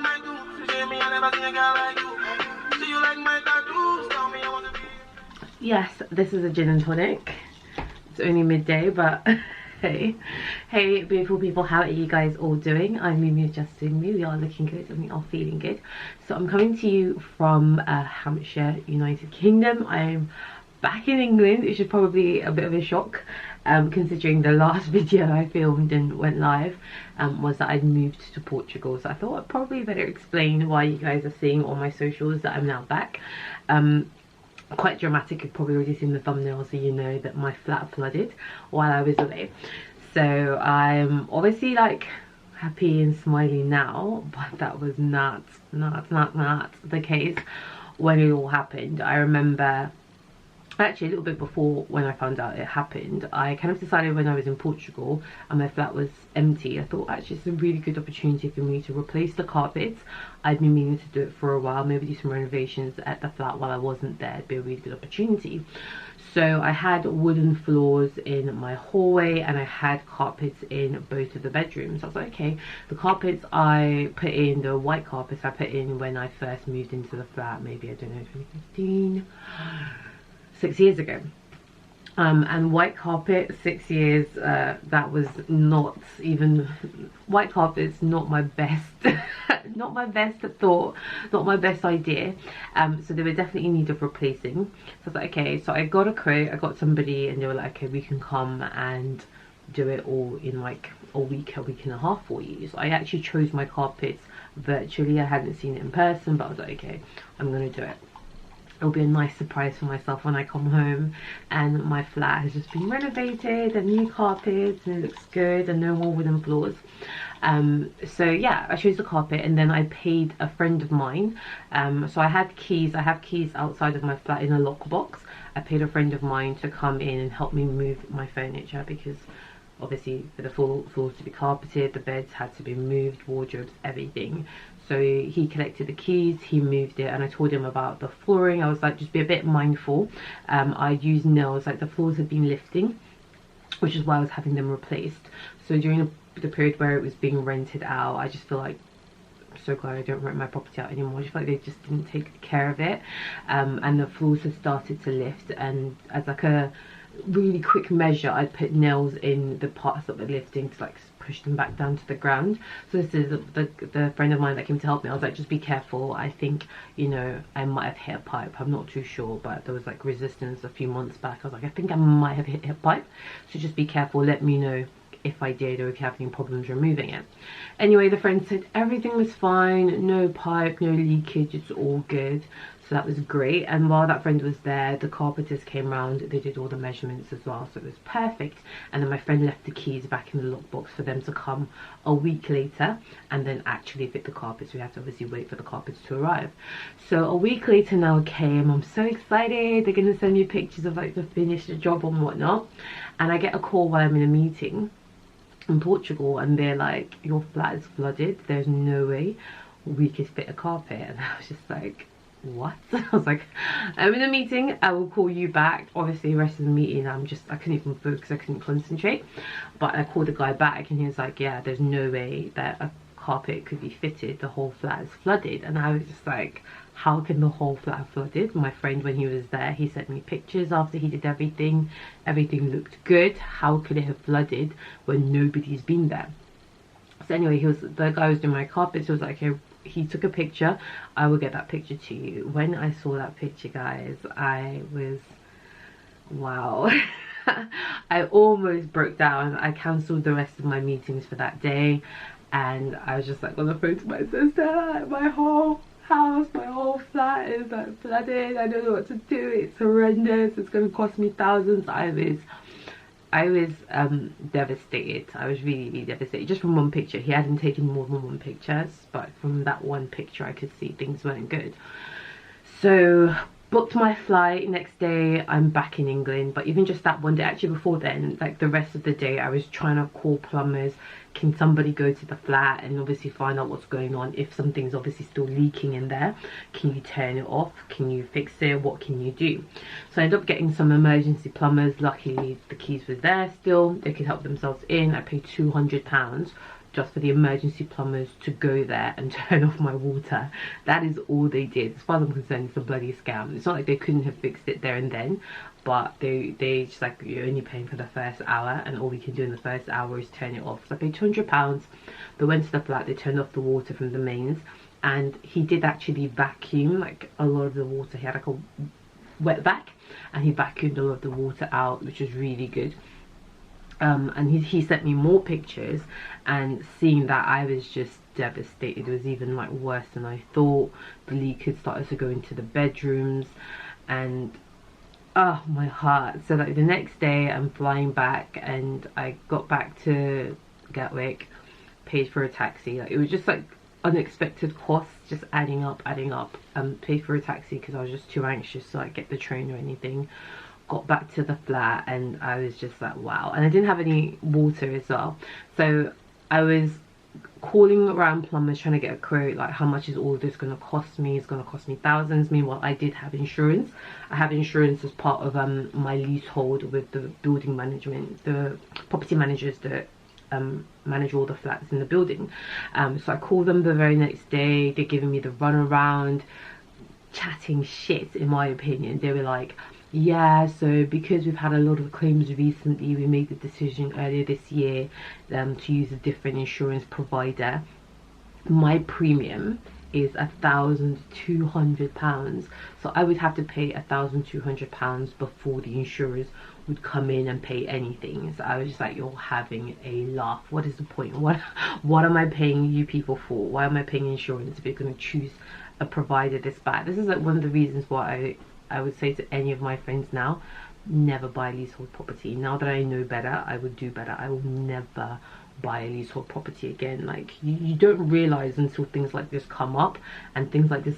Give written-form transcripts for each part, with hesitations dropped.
like my dudes? You say me, I never seen a girl like you. Do you like my tattoos? Tell me I want to be. Yes, this is a gin and tonic. It's only midday, but hey beautiful people, how are you guys all doing? I'm Mimi adjusting me. We are looking good and we are feeling good. So I'm coming to you from Hampshire, United Kingdom. I'm back in England, which is probably a bit of a shock considering the last video I filmed and went live was that I'd moved to Portugal. So I thought I'd probably better explain why you guys are seeing on my socials that I'm now back. Quite dramatic. You've probably already seen the thumbnail, so you know that my flat flooded while I was away. So I'm obviously like happy and smiling now, but that was not the case when it all happened. I remember actually a little bit before when I found out it happened, I kind of decided when I was in Portugal and my flat was empty, I thought actually it's a really good opportunity for me to replace the carpets. I'd been meaning to do it for a while, maybe do some renovations at the flat while I wasn't there. It'd be a really good opportunity. So I had wooden floors in my hallway and I had carpets in both of the bedrooms. I was like, okay, the carpets I put in, the white carpets I put in when I first moved into the flat, maybe, I don't know, 2015, 6 years ago. And white carpet, 6 years, that was not even, white carpet's not my best not my best thought, not my best idea. So they were definitely in need of replacing. So I was like, okay, so I got a quote, I got somebody and they were like, okay, we can come and do it all in like a week and a half for you. So I actually chose my carpets virtually. I hadn't seen it in person, but I was like, okay, I'm gonna do it. It'll be a nice surprise for myself when I come home and my flat has just been renovated and new carpets and it looks good and no more wooden floors. So yeah, I chose the carpet and then I paid a friend of mine. So I have keys outside of my flat in a lockbox. I paid a friend of mine to come in and help me move my furniture because obviously for the floors to be carpeted, the beds had to be moved, wardrobes, everything. So he collected the keys, he moved it, and I told him about the flooring. I was like, just be a bit mindful. I used nails, like the floors had been lifting, which is why I was having them replaced. So during the period where it was being rented out, I just feel like, I'm so glad I don't rent my property out anymore. I just feel like they just didn't take care of it. And the floors had started to lift, and as like a really quick measure, I put nails in the parts that were lifting to like push them back down to the ground. So this is the friend of mine that came to help me. I was like, just be careful. I think, you know, I might have hit a pipe. I'm not too sure, but there was like resistance a few months back. I was like, I think I might have hit a pipe. So just be careful. Let me know if I did or if you have any problems removing it. Anyway, the friend said everything was fine, no pipe, no leakage, it's all good. So that was great. And while that friend was there, the carpenters came round, they did all the measurements as well, so it was perfect. And then my friend left the keys back in the lockbox for them to come a week later and then actually fit the carpets. We had to obviously wait for the carpets to arrive. So a week later now came, I'm so excited. They're gonna send me pictures of like the finished job and whatnot. And I get a call while I'm in a meeting in Portugal and they're like, your flat is flooded, there's no way we could fit a carpet. And I was just like, what? I was like, I'm in a meeting, I will call you back. Obviously the rest of the meeting I couldn't even focus, I couldn't concentrate. But I called the guy back and he was like, yeah, there's no way that a carpet could be fitted, the whole flat is flooded. And I was just like, how can the whole flat have flooded? My friend, when he was there, he sent me pictures after he did everything looked good. How could it have flooded when nobody's been there? So anyway, the guy was doing my carpets. He was like, okay, he took a picture, I will get that picture to you. When I saw that picture, guys, I was, wow. I almost broke down. I cancelled the rest of my meetings for that day and I was just like on the phone to my sister. My whole house, my whole flat is like flooded. I don't know what to do, it's horrendous, it's going to cost me thousands. I was devastated. I was really devastated just from one picture. He hadn't taken more than one picture, but from that one picture I could see things weren't good. So booked my flight, next day I'm back in England. But even just that one day, actually before then, like the rest of the day I was trying to call plumbers. Can somebody go to the flat and obviously find out what's going on? If something's obviously still leaking in there, can you turn it off? Can you fix it? What can you do? So I ended up getting some emergency plumbers. Luckily the keys were there still, they could help themselves in. I paid £200 just for the emergency plumbers to go there and turn off my water. That is all they did. As far as I'm concerned, it's a bloody scam. It's not like they couldn't have fixed it there and then, but they just like, you're only paying for the first hour, and all we can do in the first hour is turn it off. So I paid £200. They went to the flat, they turned off the water from the mains, and he did actually vacuum like a lot of the water. He had like a wet vac, and he vacuumed a lot of the water out, which was really good. And he sent me more pictures, and seeing that, I was just devastated. It was even like worse than I thought. The leak had started to go into the bedrooms, and oh, my heart. So like the next day I'm flying back, and I got back to Gatwick, paid for a taxi. Like, it was just like unexpected costs just adding up. Paid for a taxi because I was just too anxious to like get the train or anything. Got back to the flat, and I was just like, wow. And I didn't have any water as well, so I was calling around plumbers trying to get a quote, like how much is all this going to cost me. It's going to cost me thousands. Meanwhile, I did have insurance. I have insurance as part of my leasehold with the building management, the property managers that manage all the flats in the building. So I called them the very next day. They're giving me the runaround, chatting shit in my opinion. They were like, yeah, so because we've had a lot of claims recently, we made the decision earlier this year to use a different insurance provider. My premium is £1,200, so I would have to pay £1,200 before the insurers would come in and pay anything. So I was just like, you're having a laugh. What is the point? What am I paying you people for? Why am I paying insurance if you're going to choose a provider this bad? This is like one of the reasons why I would say to any of my friends now, never buy a leasehold property. Now that I know better, I would do better. I will never buy a leasehold property again. Like, you don't realize until things like this come up, and things like this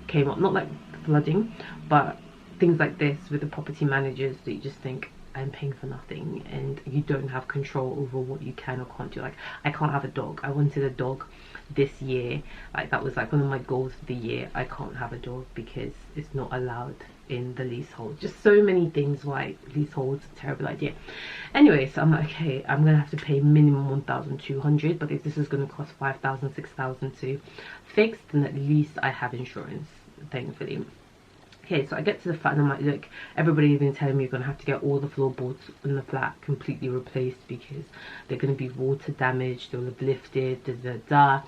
came up, not like flooding, but things like this with the property managers, that you just think, I'm paying for nothing, and you don't have control over what you can or can't do. Like, I can't have a dog. I wanted a dog this year. Like, that was like one of my goals for the year. I can't have a dog because it's not allowed in the leasehold. Just so many things why leasehold's a terrible idea. Anyway, so I'm like, okay, I'm gonna have to pay minimum 1,200, but if this is gonna cost 5,000, 6,000 to fix, then at least I have insurance, thankfully. Okay, so I get to the flat, and I'm like, look, everybody's been telling me you're gonna have to get all the floorboards in the flat completely replaced because they're gonna be water damaged, they'll have lifted, etc.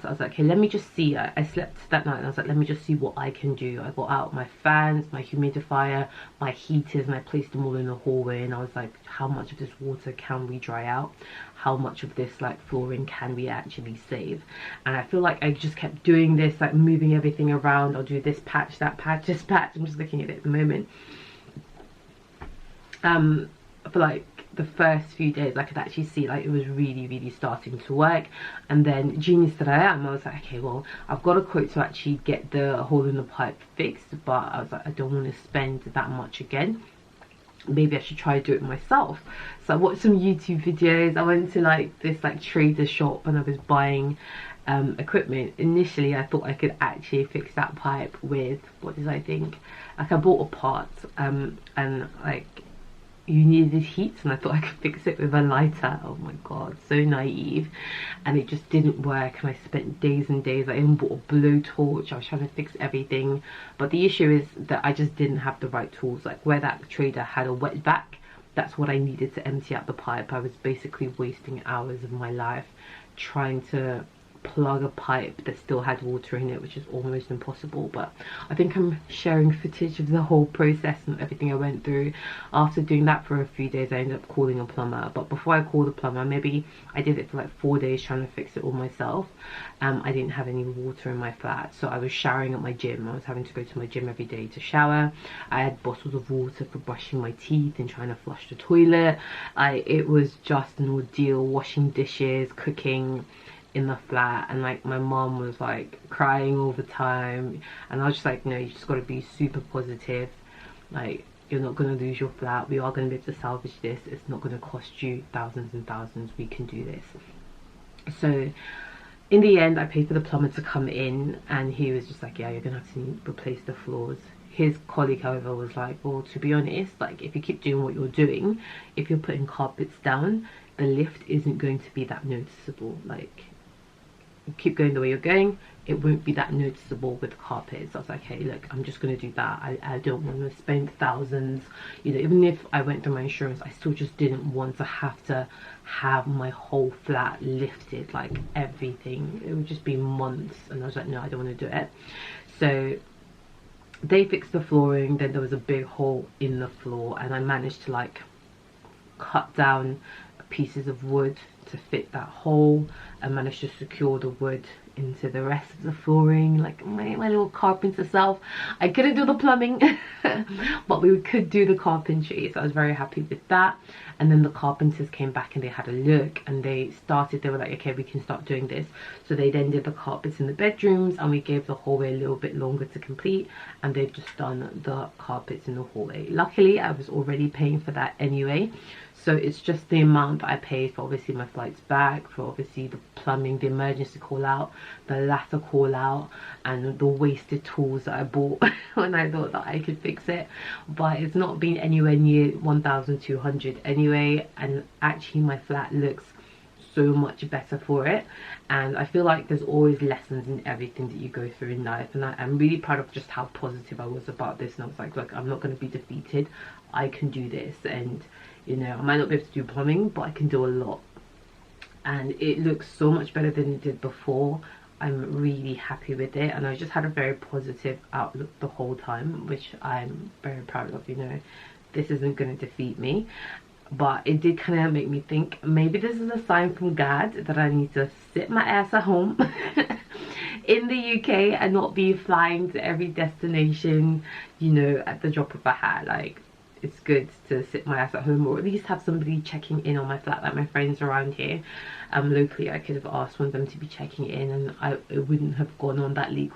So I was like, okay, let me just see. I slept that night, and I was like, let me just see what I can do. I got out my fans, my humidifier, my heaters, and I placed them all in the hallway, and I was like, how much of this water can we dry out? How much of this like flooring can we actually save? And I feel like I just kept doing this, like moving everything around. I'll do this patch, that patch, this patch. I'm just looking at it at the moment. For like the first few days, I could actually see like it was really starting to work. And then, genius that I am, I was like, okay, well, I've got a quote to actually get the hole in the pipe fixed, but I was like, I don't want to spend that much again. Maybe I should try to do it myself. So I watched some YouTube videos. I went to like this like trader shop, and I was buying equipment. Initially I thought I could actually fix that pipe with, what did I think, like I bought a part and like you needed heat, and I thought I could fix it with a lighter. Oh my god, so naive. And it just didn't work, and I spent days and days. I even bought a blowtorch. I was trying to fix everything, but the issue is that I just didn't have the right tools. Like, where that trader had a wet vac, that's what I needed to empty out the pipe. I was basically wasting hours of my life trying to plug a pipe that still had water in it, which is almost impossible. But I think I'm sharing footage of the whole process and everything I went through. After doing that for a few days, I ended up calling a plumber. But before I called a plumber, maybe I did it for like 4 days trying to fix it all myself. I didn't have any water in my flat, so I was showering at my gym. I was having to go to my gym every day to shower. I had bottles of water for brushing my teeth and trying to flush the toilet. It was just an ordeal, washing dishes, cooking in the flat. And like, my mom was like crying all the time, and I was just like, no, you just got to be super positive. Like, you're not going to lose your flat. We are going to be able to salvage this. It's not going to cost you thousands and thousands. We can do this. So in the end, I paid for the plumber to come in, and he was just like, yeah, you're gonna have to replace the floors. His colleague, however, was like, well, to be honest, like, if you keep doing what you're doing, if you're putting carpets down, the lift isn't going to be that noticeable. Like, you keep going the way you're going, it won't be that noticeable with carpets. So I was like, hey, look, I'm just going to do that. I don't want to spend thousands, you know. Even if I went through my insurance, I still just didn't want to have my whole flat lifted, like everything. It would just be months, and I was like, no, I don't want to do it. So they fixed the flooring. Then there was a big hole in the floor, and I managed to like cut down pieces of wood to fit that hole, and managed to secure the wood into the rest of the flooring, like my little carpenter self. I couldn't do the plumbing but we could do the carpentry, so I was very happy with that. And then the carpenters came back and they had a look, and they were like, okay, we can start doing this. So they then did the carpets in the bedrooms, and we gave the hallway a little bit longer to complete, and they've just done the carpets in the hallway. Luckily, I was already paying for that anyway, so it's just the amount that I paid for obviously my flights back, for obviously the plumbing, the emergency call out, the ladder call out, and the wasted tools that I bought when I thought that I could fix it. But it's not been anywhere near 1,200 anyway, and actually my flat looks so much better for it. And I feel like there's always lessons in everything that you go through in life, and I'm really proud of just how positive I was about this. And I was like, look, I'm not going to be defeated, I can do this. And you know, I might not be able to do plumbing, but I can do a lot, and it looks so much better than it did before. I'm really happy with it, and I just had a very positive outlook the whole time, which I'm very proud of. You know, this isn't going to defeat me, but it did kind of make me think maybe this is a sign from God that I need to sit my ass at home in the UK and not be flying to every destination, you know, at the drop of a hat. Like, it's good to sit my ass at home, or at least have somebody checking in on my flat, like my friends around here. Locally, I could have asked one of them to be checking in, and it wouldn't have gone on. That leak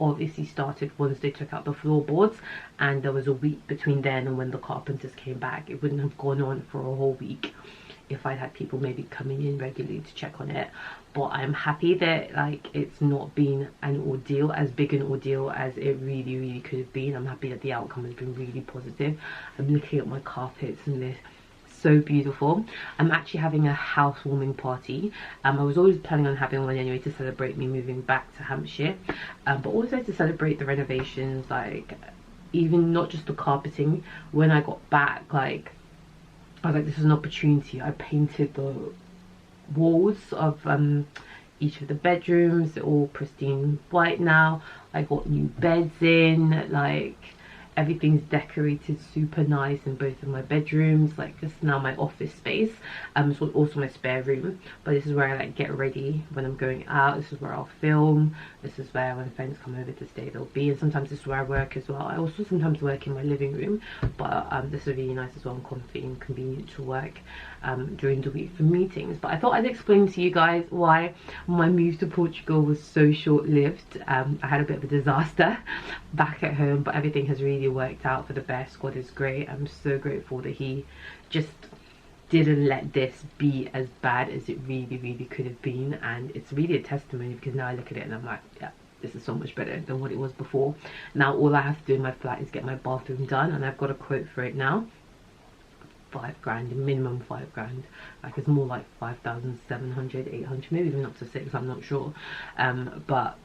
obviously started once they took out the floorboards, and there was a week between then and when the carpenters came back. It wouldn't have gone on for a whole week if I'd had people maybe coming in regularly to check on it. But I'm happy that like it's not been an ordeal, as big an ordeal as it really could have been. I'm happy that the outcome has been really positive. I'm looking at my carpets and they're so beautiful. I'm actually having a housewarming party. I was always planning on having one anyway to celebrate me moving back to Hampshire, but also to celebrate the renovations, like even not just the carpeting. When I got back, like I was like, this is an opportunity. I painted the walls of each of the bedrooms. They're all pristine white now. I got new beds in, like everything's decorated super nice in both of my bedrooms. Like, this is now my office space, so also my spare room, but this is where I like get ready when I'm going out. This is where I'll film. This is where when friends come over to stay they'll be, and sometimes this is where I work as well. I also sometimes work in my living room, but this is really nice as well, and comfy and convenient to work during the week for meetings. But I thought I'd explain to you guys why my move to Portugal was so short-lived. I had a bit of a disaster back at home, but everything has really worked out for the best. God is great. I'm so grateful that he just didn't let this be as bad as it really could have been. And it's really a testimony, because now I look at it and I'm like, yeah, this is so much better than what it was before. Now all I have to do in my flat is get my bathroom done, and I've got a quote for it now. 5 grand, minimum 5 grand. Like, it's more like 5,700, 800, maybe even up to 6, I'm not sure. But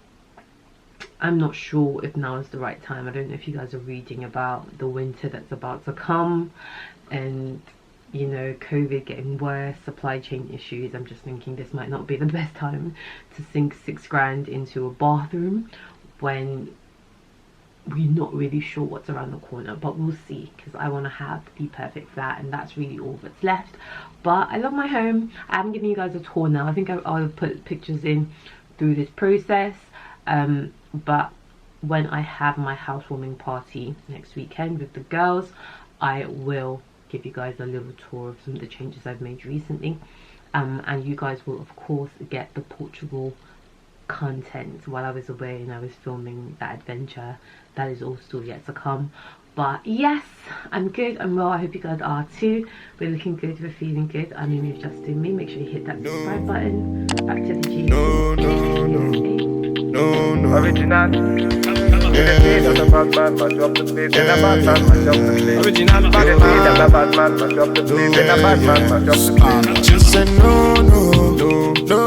I'm not sure if now is the right time. I don't know if you guys are reading about the winter that's about to come, and you know, COVID getting worse, supply chain issues. I'm just thinking this might not be the best time to sink 6 grand into a bathroom when we're not really sure what's around the corner. But we'll see, because I want to have the perfect flat, and that's really all that's left. But I love my home. I haven't given you guys a tour now. I think I'll put pictures in through this process, but when I have my housewarming party next weekend with the girls, I will give you guys a little tour of some of the changes I've made recently, and you guys will of course get the Portugal content while I was away and I was filming that adventure. That is all still yet to come. But yes, I'm good, I'm well. I hope you guys are too. We're looking good, we're feeling good. I mean, you've just seen me. Make sure you hit that subscribe button. Back to the G. No, original. I'm a bad man, mash up the place. In a bad man, mash up the place. Original bad man. I'm a bad man, mash up the place. In a bad man, mash up the place. Just say no, no, no, no,